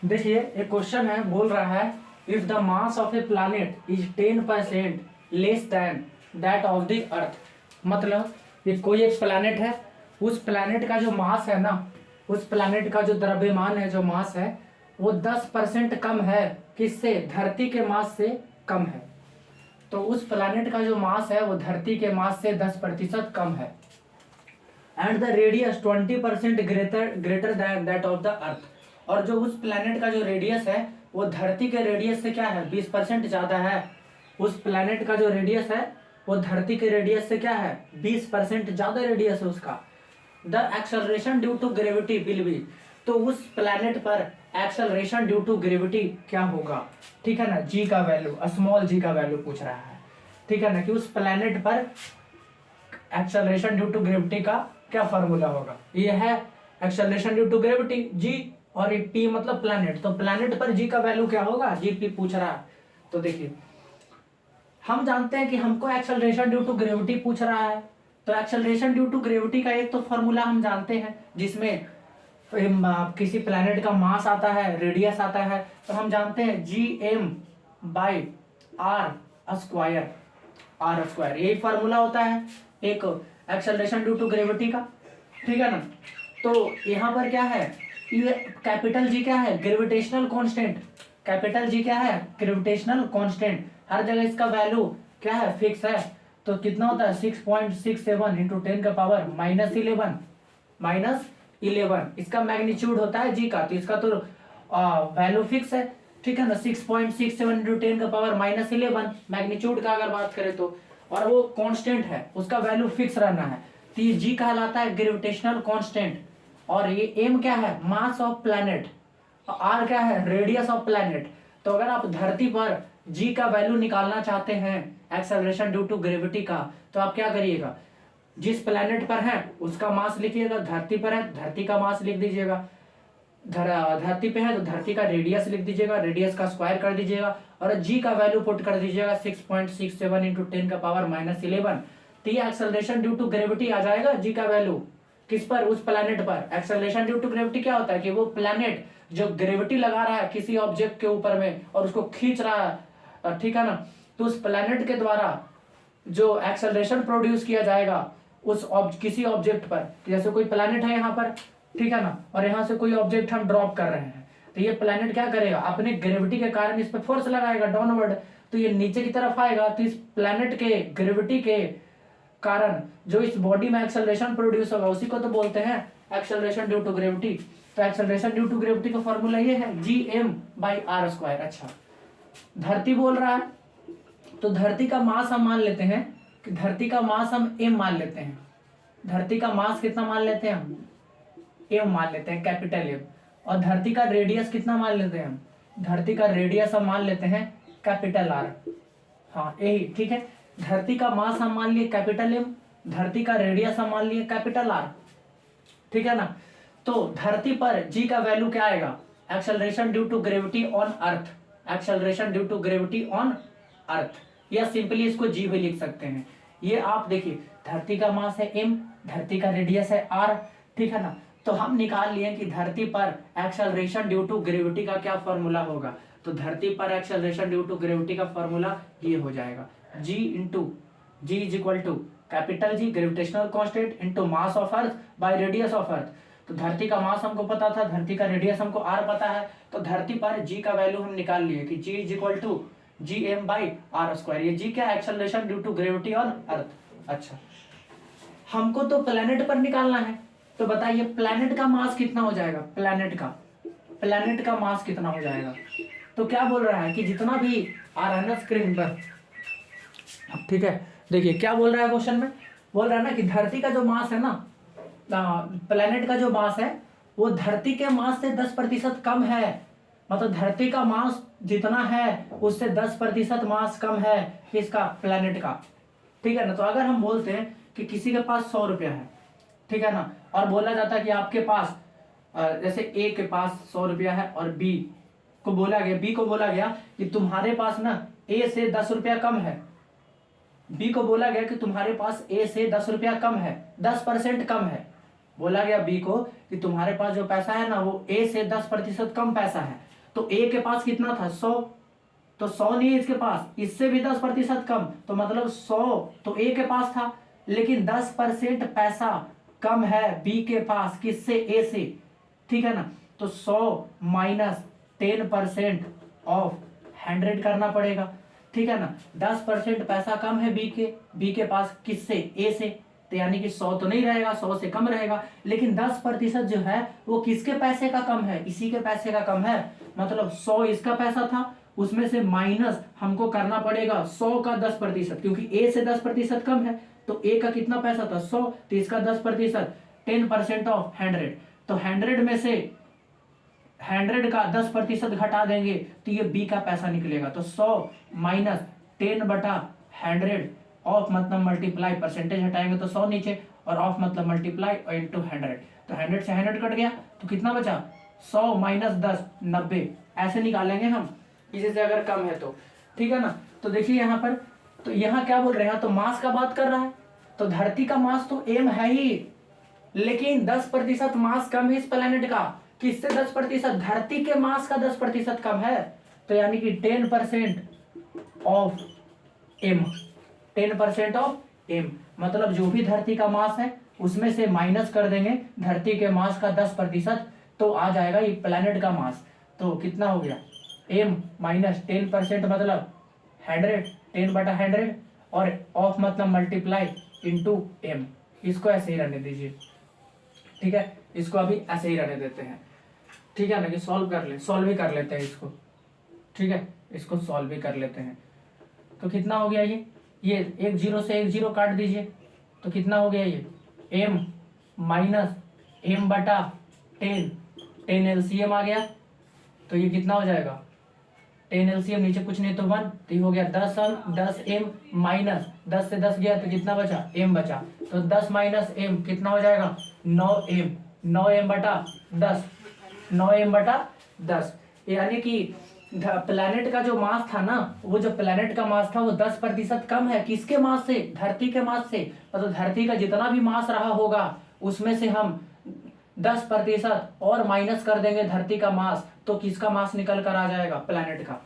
देखिए एक क्वेश्चन है, बोल रहा है if the mass of A planet is 10% less than that of the earth. मतलब ये कोई एक प्लैनेट है, उस प्लैनेट का जो मास है ना, उस प्लैनेट का जो द्रव्यमान है, जो मास है, वो 10% कम है किससे? धरती के मास से कम है। तो उस प्लैनेट का जो मास है वो धरती के मास से 10% कम है। And the radius 20% greater than that of the earth. और जो उस प्लैनेट का जो रेडियस है वो धरती के रेडियस से क्या है? 20% ज्यादा है। उस प्लैनेट का जो रेडियस है वो धरती के रेडियस से क्या है? 20% ज्यादा रेडियस है उसका। The acceleration due to gravity will be. तो उस प्लैनेट पर एक्सेलरेशन ड्यू टू ग्रेविटी क्या होगा? ठीक है ना, जी का वैल्यू, स्मॉल जी का वैल्यू पूछ रहा है। ठीक है ना, कि उस प्लैनेट पर एक्सेलरेशन ड्यू टू ग्रेविटी का क्या फॉर्मूला होगा। ये है acceleration due to gravity G, और ये पी मतलब प्लैनेट। तो प्लैनेट पर जी का वैल्यू क्या होगा? जी पी पूछ रहा है। तो देखिए हम जानते हैं कि हमको एक्सेलरेशन ड्यू टू ग्रेविटी पूछ रहा है, तो एक्सेलरेशन ड्यू टू ग्रेविटी का एक तो फॉर्मूला हम जानते हैं जिसमें किसी प्लैनेट का मास आता है, रेडियस आता है, तो हम जानते हैं G M by R square. यही फार्मूला होता है एक एक्सेलरेशन ड्यू टू ग्रेविटी का। ठीक है ना, तो यहाँ पर क्या है, ये कैपिटल जी क्या है? Gravitational constant. कैपिटल जी क्या है? Gravitational constant. हर जगह इसका वैल्यू क्या है? फिक्स है। तो कितना होता है? 6.67 इंटू 10 का पावर -11 इसका मैग्नीट्यूड होता है जी का। तो इसका तो वैल्यू फिक्स है। ठीक है ना, 6.67 इंटू 10 का पावर -11 मैग्नीट्यूड का अगर बात करें तो, और वो कांस्टेंट है, उसका वैल्यू फिक्स रहना है। तो ये जी कहलाता है ग्रेविटेशनल कांस्टेंट। और ये एम क्या है? Mass of planet. आर क्या है? Radius of planet. तो अगर आप धरती पर जी का वैल्यू निकालना चाहते हैं एक्सेलरेशन ड्यू टू ग्रेविटी का, तो आप क्या करिएगा? जिस प्लैनेट पर है उसका मास लिखिएगा, धरती पर है धरती का मास लिख दीजिएगा, धरती पे है तो धरती का रेडियस लिख दीजिएगा, रेडियस का स्क्वायर कर दीजिएगा, और जी का वैल्यू पुट कर दीजिएगा 6.67 इंटू 10 का पावर -11। तो ये एक्सेलरेशन ड्यू टू ग्रेविटी आ जाएगा जी का वैल्यू। किस पर? उस प्लैनेट पर। एक्सेलरेशन ड्यू टू ग्रेविटी क्या होता है कि वो प्लैनेट जो ग्रेविटी लगा रहा है किसी ऑब्जेक्ट के ऊपर में और उसको खींच रहा है, ठीक है ना, तो उस प्लैनेट के द्वारा जो एक्सेलरेशन प्रोड्यूस किया जाएगा उस किसी ऑब्जेक्ट पर, जैसे कोई प्लैनेट है यहाँ पर, ठीक है ना, और यहाँ से कोई ऑब्जेक्ट हम ड्रॉप कर रहे हैं, तो ये प्लैनेट क्या करेगा? अपने ग्रेविटी के कारण इस पर फोर्स लगाएगा डाउनवर्ड, तो ये नीचे की तरफ आएगा। तो इस प्लैनेट के ग्रेविटी के कारण जो इस बॉडी में एक्सेलरेशन प्रोड्यूस होगा उसी को तो बोलते हैं एक्सेलरेशन ड्यू टू ग्रेविटी। तो एक्सेलरेशन ड्यू टू ग्रेविटी का फॉर्मूला ये है G M by R square. अच्छा, धरती बोल रहा है, तो धरती का मास हम मान लेते हैं कि धरती का मास हम एम मान लेते हैं। धरती का मास कितना मान लेते हैं हम? एम मान लेते हैं, कैपिटल एम। और धरती का रेडियस कितना मान लेते हैं हम? धरती का रेडियस हम मान लेते हैं कैपिटल आर। हाँ यही ठीक है, धरती का मास हम मान लिए कैपिटल एम, धरती का रेडियस हम मान लिए कैपिटल आर। ठीक है ना, तो धरती पर जी का वैल्यू क्या आएगा? Acceleration due to gravity on earth. Acceleration due to gravity on earth, या सिंपली इसको जी भी लिख सकते हैं। ये आप देखिए, धरती का मास है एम, धरती का रेडियस है आर। ठीक है ना, तो हम निकाल लिए कि धरती पर एक्सेलरेशन ड्यू टू ग्रेविटी का क्या फॉर्मूला होगा। तो धरती पर एक्सेलरेशन ड्यू टू ग्रेविटी का फॉर्मूला ये हो जाएगा g into g is equal to capital G gravitational constant into mass of earth by radius of earth. तो धरती का मास हमको पता था, धरती का रेडियस हमको आर पता है, तो धरती पर जी का वैल्यू हम निकाल लिए कि G is equal to G M by R square. ये जी क्या? Acceleration due to gravity on earth. अच्छा, हमको तो प्लैनेट पर निकालना है, तो बताइए प्लैनेट का मास कितना हो जाएगा? प्लैनेट का मास कितना हो जाएगा? तो क्या बोल रहा है कि जितना भी आ रहा है ना स्क्रीन पर, ठीक है, देखिए क्या बोल रहा है क्वेश्चन में, बोल रहा है ना कि धरती का जो मास है ना, प्लैनेट का जो मास है वो धरती के मास से 10% कम है। मतलब धरती का मास जितना है उससे 10% मास कम है किसका? प्लैनेट का। ठीक है ना, तो अगर हम बोलते हैं कि किसी के पास 100 रुपया है, ठीक है ना, और बोला जाता है कि आपके पास जैसे ए के पास 100 रुपया है और बी को बोला गया कि तुम्हारे पास ना ए से 10 रुपया कम है। बी को बोला गया कि तुम्हारे पास ए से 10 रुपया कम है, 10% कम है। बोला गया बी को कि तुम्हारे पास जो पैसा है ना वो ए से 10% कम पैसा है। तो ए के पास कितना था 100, तो 100 नहीं है इसके पास, इससे भी 10% कम, तो मतलब 100 तो ए के पास था, लेकिन 10% पैसा कम है बी के पास, किससे, ए से, ठीक है ना। तो 100 माइनस 10% ऑफ 100 करना पड़ेगा, ठीक है ना। 10% पैसा कम है बी के पास, किससे, ए से, तो यानी कि 100 तो नहीं रहेगा, 100 से कम रहेगा, लेकिन 10% जो है वो किसके पैसे का कम है, इसी के पैसे का कम है। मतलब 100 इसका पैसा था, उसमें से माइनस हमको करना पड़ेगा 100 का 10%, क्योंकि ए से 10% कम है। तो ए का कितना पैसा था 100, तो इसका 10%, 10% ऑफ 100, तो 100 में से 100 का 10% घटा देंगे तो ये बी का पैसा निकलेगा। तो 100 माइनस 10/100 ऑफ मतलब मल्टीप्लाई, परसेंटेज हटाएंगे तो 100 नीचे, और ऑफ मतलब मल्टीप्लाई और इंटू 100, तो 100 से 100 कट गया, तो कितना बचा 100 माइनस 10 90, ऐसे निकालेंगे हम, इसी से अगर कम है तो, ठीक है ना। तो देखिए यहाँ पर, तो यहाँ क्या बोल रहे हैं, तो मास का बात कर रहा है, तो धरती का मास तो एम है ही, लेकिन 10% मास कम है इस प्लेनेट का, किससे 10%, धरती के मास का 10% कम है, तो यानी कि 10% ऑफ एम, 10% ऑफ एम, मतलब जो भी धरती का मास है उसमें से माइनस कर देंगे धरती के मास का 10%, तो आ जाएगा ये प्लेनेट का मास। तो कितना हो गया, एम माइनस 10% मतलब 100, 10/100, और ऑफ मतलब मल्टीप्लाई इंटू एम, इसको ऐसे ही रहने दीजिए, ठीक है, इसको अभी ऐसे ही रहने देते हैं, ठीक है ना, कि सॉल्व भी कर लेते हैं इसको, ठीक है, इसको सॉल्व भी कर लेते हैं। तो कितना हो गया ये एक जीरो से एक जीरो काट दीजिए, तो कितना हो गया ये m माइनस m/10, 10 LCM आ गया, तो ये कितना हो जाएगा 10 LCM, नीचे कुछ नहीं तो 1, तो ये हो गया 10m माइनस 10 से 10 गया तो कितना बचा m बचा, तो 10 माइनस m कितना हो जाएगा 9m, 9m/10, 9m/10, यानी कि प्लैनेट का जो मास था ना, वो जो प्लैनेट का मास था वो 10% कम है, किसके मास से, धरती के मास से। मतलब धरती का जितना भी मास रहा होगा उसमें से हम 10% और माइनस कर देंगे धरती का मास, तो किसका मास निकल कर आ जाएगा, प्लैनेट का,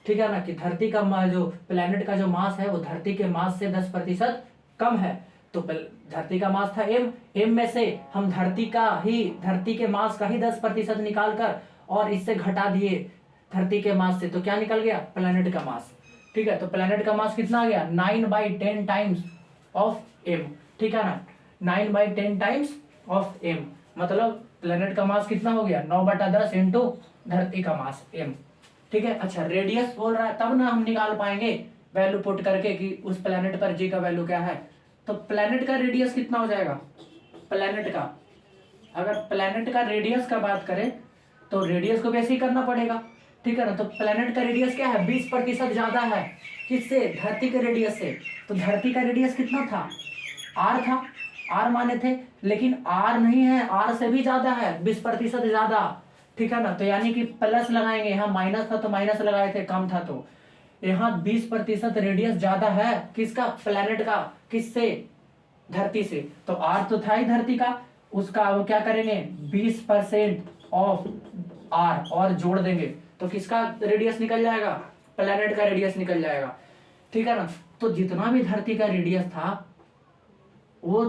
ठीक है ना, कि धरती का जो प्लैनेट का जो मास है वो धरती के मास से 10% कम है। तो धरती का मास था m में से हम धरती के मास का ही 10% निकाल कर और इससे घटा दिए धरती के मास से, तो क्या निकल गया, प्लैनेट का मास, ठीक है। तो प्लैनेट का मास कितना आ गया 9/10 टाइम्स ऑफ m, ठीक है ना, 9/10 टाइम्स ऑफ m, मतलब प्लैनेट का मास कितना हो गया 9/10 इंटू धरती का मास m, ठीक है। अच्छा, रेडियस बोल रहा है तब ना हम निकाल पाएंगे वैल्यू पुट करके कि उस प्लैनेट पर जी का वैल्यू क्या है। तो प्लैनेट का रेडियस कितना हो जाएगा, प्लैनेट का, अगर प्लैनेट का रेडियस का बात करें तो रेडियस को वैसे ही करना पड़ेगा, ठीक है ना। तो प्लैनेट का रेडियस क्या है 20% ज्यादा है, किससे, धरती के रेडियस से। तो धरती का रेडियस कितना था, r था, r माने थे, लेकिन r नहीं है, r से भी ज्यादा है, 20% ज्यादा, ठीक है ना। तो यानी कि प्लस लगाएंगे, यहाँ माइनस था तो माइनस लगाए थे, कम था, तो यहाँ 20% रेडियस ज्यादा है, किसका, प्लैनेट का, किससे, धरती से। तो r तो था ही धरती का, उसका वो क्या करेंगे 20% ऑफ r और जोड़ देंगे, तो किसका रेडियस निकल जाएगा, प्लैनेट का रेडियस निकल जाएगा, ठीक है ना। तो जितना भी धरती का रेडियस था वो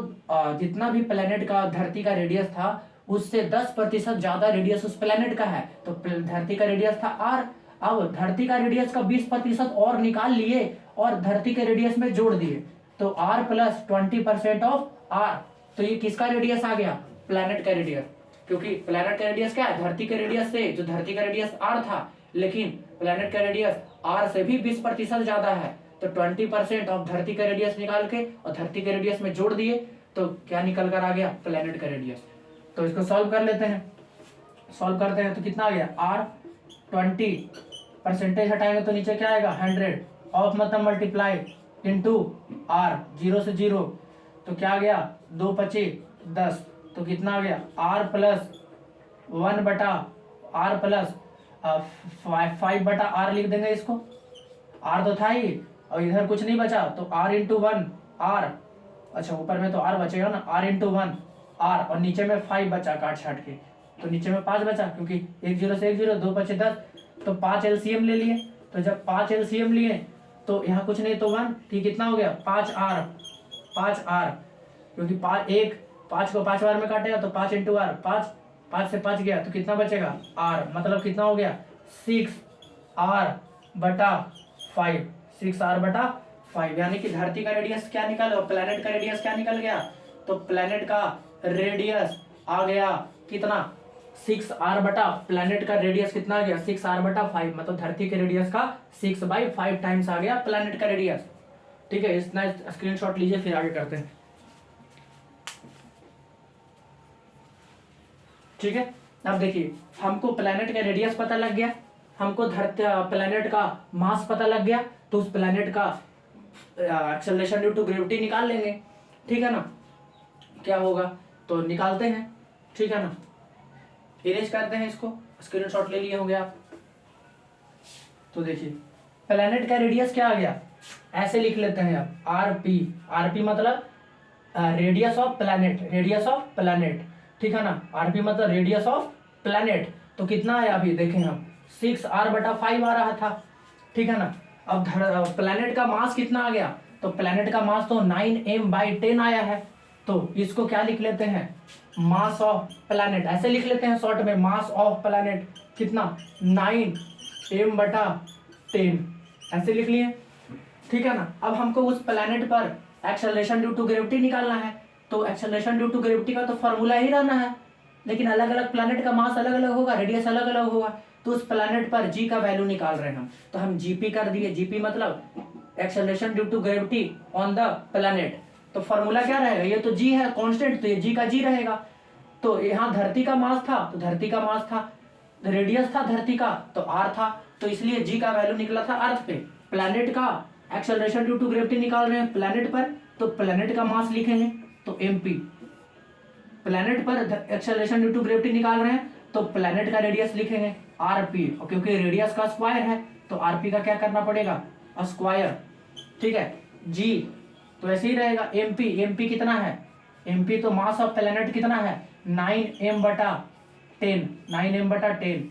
जितना भी प्लैनेट का धरती का रेडियस था उससे 10% ज्यादा रेडियस उस प्लैनेट का है, तो धरती का रेडियस था r, अब धरती का रेडियस का 20% और निकाल लिए और धरती के रेडियस में जोड़ दिए, तो r प्लस 20% ऑफ r, तो ये किसका रेडियस आ गया, प्लैनेट का रेडियस, क्योंकि प्लैनेट का रेडियस क्या है, धरती के रेडियस से, जो धरती का रेडियस r था, लेकिन प्लैनेट का रेडियस r से भी 20% ज्यादा है, तो 20% ऑफ धरती का रेडियस निकाल के और धरती के रेडियस में जोड़ दिए, तो क्या निकल कर आ गया, प्लैनेट का रेडियस। तो इसको सॉल्व कर लेते हैं, सॉल्व करते हैं तो कितना आ गया r, 20 परसेंटेज हटाएंगे तो नीचे क्या आएगा 100, ऑफ मतलब मल्टीप्लाई इंटू r, 0 से 0, तो क्या आ गया 2 पचे 10, तो कितना आ गया r प्लस 5/r लिख देंगे इसको, r तो था ही और इधर कुछ नहीं बचा, तो r इंटू 1 r, अच्छा ऊपर में तो r बचेगा ना, r इंटू 1 आर, और नीचे में 5 बचा काट छाट के, तो नीचे में 5 बचा, क्योंकि 1 0 से 1 0, 2 5 10, तो 5 एलसीएम ले लिए। तो जब 5 एलसीएम लिए तो यहाँ कुछ नहीं तो 1, ठीक, कितना हो गया 5R, 5R, क्योंकि 5 को 5 बार में काटेगा तो 5 इंटू आर, 5 से 5 गया तो कितना बचेगा R, मतलब कितना हो गया 6R बटा 5, 6R बटा 5, यानी कि धरती का रेडियस क्या निकल, प्लेनेट का रेडियस क्या निकल गया, तो प्लेनेट का रेडियस आ गया कितना 6R बटा, प्लेनेट का रेडियस कितना आ गया 6R बटा 5, मतलब धरती के रेडियस का 6/5 टाइम्स आ गया प्लेनेट का रेडियस। ठीक है, इतना स्क्रीनशॉट लीजिए, फिर आगे करते हैं। ठीक है, अब देखिए हमको प्लेनेट का रेडियस पता लग गया, हमको धरती प्लेनेट का मास पता लग गया, तो उस प्लेनेट का एक्सेलरेशन ड्यू टू ग्रेविटी निकाल लेंगे। ठीक है ना, क्या होगा तो निकालते हैं। ठीक है ना, इरेज करते हैं इसको, स्क्रीनशॉट ले लिए होंगे आप। तो देखिए प्लेनेट का रेडियस क्या आ गया, ऐसे लिख लेते हैं आप, आरपी, आरपी मतलब radius of planet, radius of planet. ठीक है ना, आरपी मतलब रेडियस ऑफ प्लेनेट, तो कितना आया अभी देखें हम 6R बटा 5 आ रहा था। ठीक है ना, अब प्लेनेट का मास कितना आ गया, तो प्लेनेट का मास तो 9m/10 आया है, तो इसको क्या लिख लेते हैं मास ऑफ प्लेनेट, ऐसे लिख लेते हैं शॉर्ट में, मास ऑफ प्लेनेट कितना 9m/10, ऐसे लिख लिए। ठीक है ना, अब हमको उस प्लेनेट पर एक्सेलरेशन ड्यू टू ग्रेविटी निकालना है, तो एक्सेलरेशन ड्यू टू ग्रेविटी का तो फॉर्मूला ही रहना है, लेकिन अलग अलग प्लेनेट का मास अलग अलग होगा, रेडियस अलग अलग होगा, तो उस प्लेनेट पर जी का वैल्यू निकाल रहे हैं हम, तो हम जीपी कर दिए, जीपी मतलब acceleration due to gravity on the planet. तो फॉर्मूला क्या रहेगा, ये तो जी है कांस्टेंट, तो ये जी का जी रहेगा। तो यहाँ धरती का मास था, तो धरती का मास था, रेडियस था धरती का तो आर था, तो इसलिए जी का वैल्यू निकला था अर्थ पे। प्लेनेट का एक्सेलरेशन ड्यू टू ग्रेविटी निकाल रहे हैं प्लेनेट पर, तो प्लेनेट का मास लिखेंगे तो एमपी, प्लेनेट पर एक्सेलरेशन ड्यू टू ग्रेविटी निकाल रहे हैं तो प्लेनेट का रेडियस लिखेंगे आरपी, और क्योंकि रेडियस का स्क्वायर है तो आरपी का क्या करना पड़ेगा स्क्वायर। ठीक है, जी तो ऐसे ही रहेगा, एमपी, एमपी कितना है, एमपी तो मास ऑफ प्लेनेट कितना है 9m/10, 9m/10,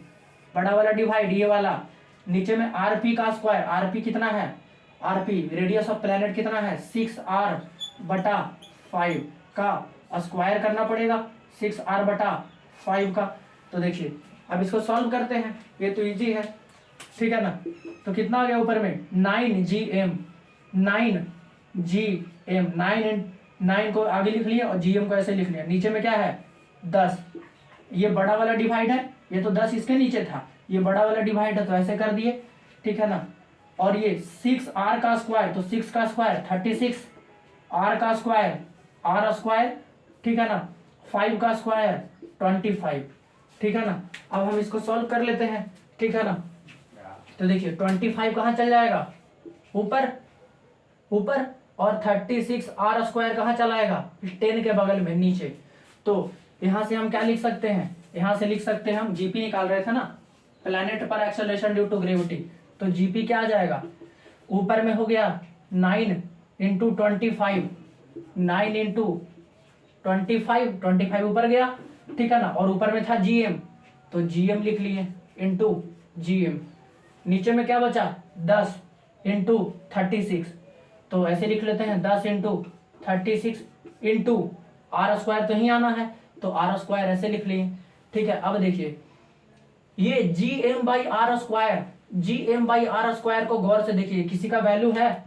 बड़ा वाला डिवाइड ये वाला, नीचे में आरपी का स्क्वायर, आरपी कितना है, आरपी रेडियस ऑफ प्लेनेट कितना है 6R बटा 5 का स्क्वायर करना पड़ेगा 6R बटा 5 का। तो देखिए अब इसको सॉल्व करते हैं, ये तो इजी है। ठीक है ना, तो कितना आ गया ऊपर में 9gm, 9gm, 9 को आगे लिख लिया और gm को ऐसे लिख लिया, नीचे में क्या है 10, ये बड़ा वाला डिवाइड है, ये तो 10 इसके नीचे था, ये बड़ा वाला डिवाइड है तो ऐसे कर दिए। ठीक है ना, और ये 6R का स्क्वायर, तो 6 का स्क्वायर 36, R का स्क्वायर R स्क्वायर, ठीक है ना, 5 का स्क्वायर 25। ठीक है ना, अब हम इसको सॉल्व कर लेते हैं। ठीक है ना, तो देखिए 25 कहाँ चल जाएगा ऊपर, ऊपर, और 36R स्क्वायर कहाँ चला आएगा 10 के बगल में नीचे। तो यहाँ से हम क्या लिख सकते हैं, यहाँ से लिख सकते हैं हम जीपी निकाल रहे थे ना प्लैनेट पर एक्सेलरेशन ड्यू टू ग्रेविटी, तो जीपी क्या आ जाएगा, ऊपर में हो गया 9 इंटू 25, 9 इंटू 25 ऊपर गया। ठीक है ना, और ऊपर में था जीएम, तो जीएम लिख लिए इंटू जीएम, नीचे में क्या बचा 10 इंटू 36, तो ऐसे लिख लेते हैं 10 इंटू 36 इंटू आर स्क्वायर तो ही आना है, तो आर स्क्वायर ऐसे लिख लिए। ठीक है, अब देखिए ये G M by R square, G M by R square को गौर से देखिए, किसी का वैल्यू है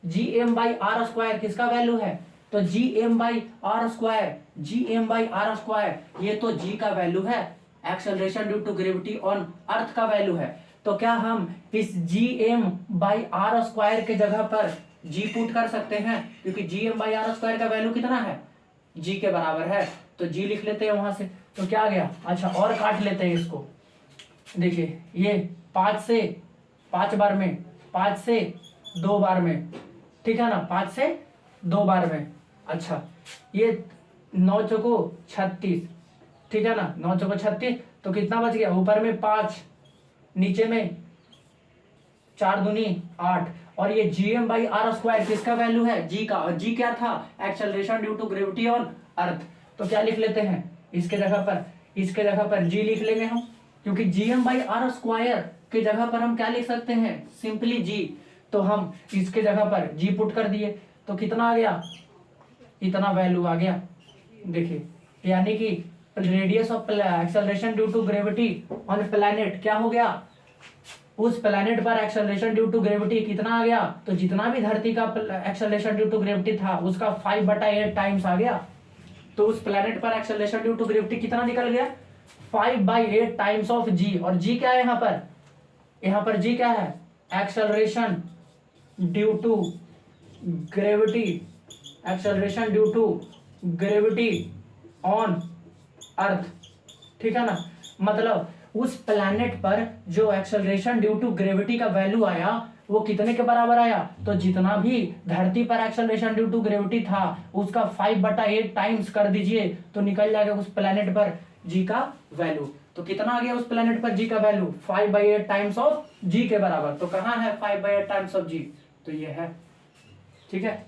G M by R square, किसका वैल्यू है, तो G M by R square, G M by R square ये तो जी का वैल्यू है, acceleration due to gravity on earth का वैल्यू है। तो क्या हम इस G M by R square के जगह पर जी पुट कर सकते हैं, क्योंकि G M by R square का वैल्यू कितना है जी के बराबर है, तो जी लिख लेते हैं वहां से। तो क्या आ गया, अच्छा और काट लेते हैं इसको, देखिए ये 5 से 5 बार में, 5 से 2 बार में, ठीक है ना, 5 से 2 बार में। अच्छा ये 9 चौको 36, ठीक है ना, 9 चौको 36, तो कितना बच गया, ऊपर में 5, नीचे में 4 दूनी 8, और ये G M by R square किसका वैल्यू है जी का, और जी क्या था acceleration due to gravity on earth, तो तो क्या लिख लेते हैं, इसके जगह पर जी लिख लेंगे हम, क्योंकि gm/r² की जगह पर हम क्या लिख सकते हैं, सिंपली जी। तो हम इसके जगह पर जी पुट कर दिए, तो कितना आ गया, इतना वैल्यू आ गया। देखिए, यानी कि radius of acceleration due to gravity on planet क्या हो गया, उस प्लैनेट पर एक्सेलरेशन ड्यू टू ग्रेविटी कितना आ गया, तो जितना भी धरती का एक्सेलरेशन ड्यू टू ग्रेविटी था उसका 5/8 टाइम्स आ गया। तो उस प्लैनेट पर एक्सेलरेशन ड्यू टू ग्रेविटी कितना निकल गया, 5/8 टाइम्स ऑफ जी। और जी क्या है यहाँ पर जी क्या है, acceleration due to gravity, acceleration due to gravity on earth, ठीक है ना। मतलब उस प्लैनेट पर जो एक्सेलरेशन ड्यू टू ग्रेविटी का वैल्यू आया वो कितने के बराबर आया, तो जितना भी धरती पर एक्सेलरेशन ड्यू टू ग्रेविटी था उसका 5/8 टाइम्स कर दीजिए तो निकल जाएगा उस प्लैनेट पर जी का वैल्यू। तो कितना आ गया उस प्लैनेट पर जी का वैल्यू, 5/8 टाइम्स ऑफ जी के बराबर। तो कहाँ है 5/8 टाइम्स ऑफ जी, तो ये है, ठीक है।